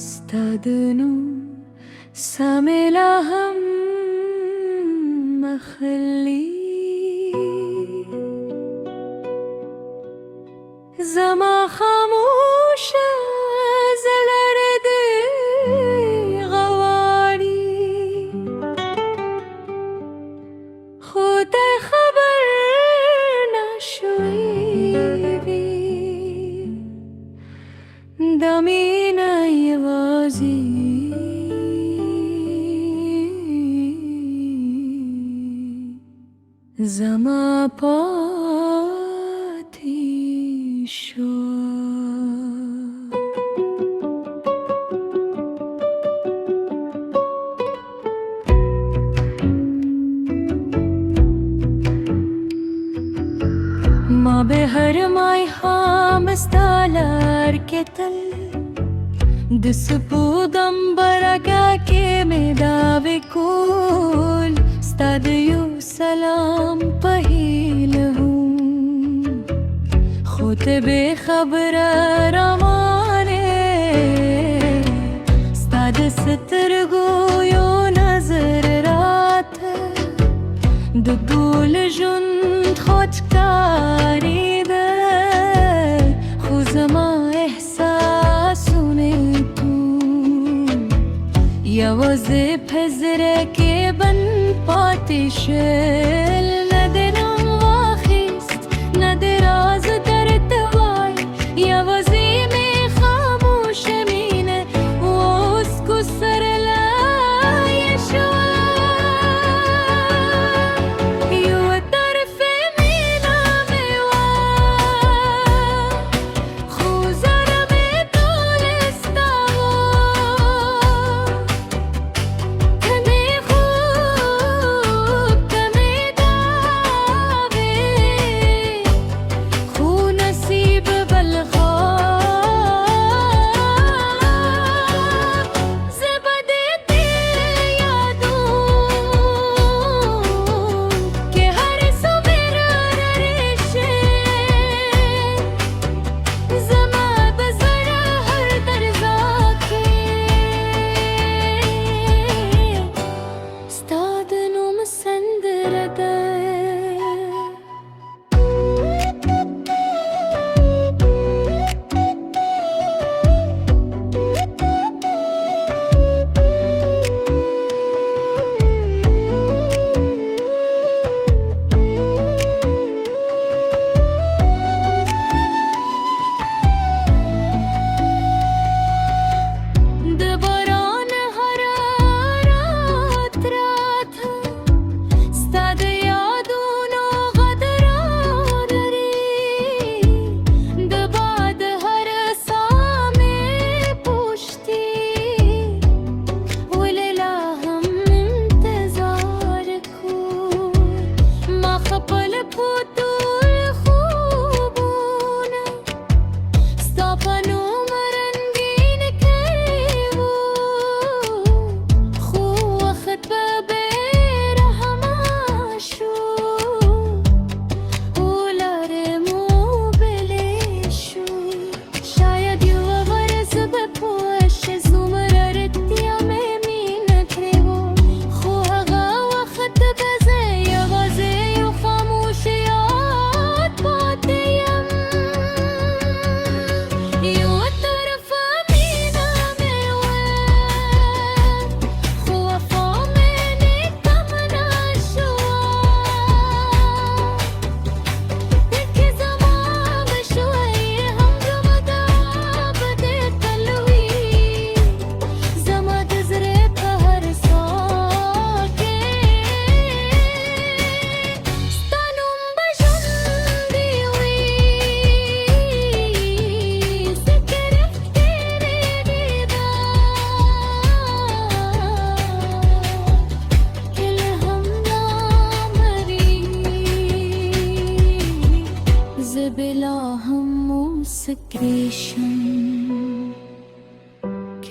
استأذن ساملهم مخلي زما خاموش زلرد غواری خود خبر نشوی بی دمی نیوازی زما پاتی شو ما به هر مای hamstalar ketal Disipudam baraka ke medave kul Stadiyu salam pahil hun Khud be khabar ramane Stad sitar goyo nazar raat Dudul jund khodkari be Khuzama ehsasune tu Yavaze phezre ke ban pati shel Naderam vakhist naderaz dartwai Yavaze me khamush mine Usku sarla yeshwa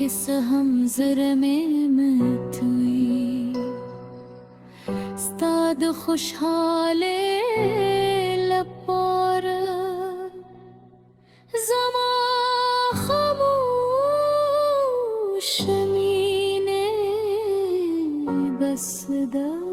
किस हमज़र में मतुई स्ताद खुशहाले लपोर ज़मा खमूश रोशनी ने बस दा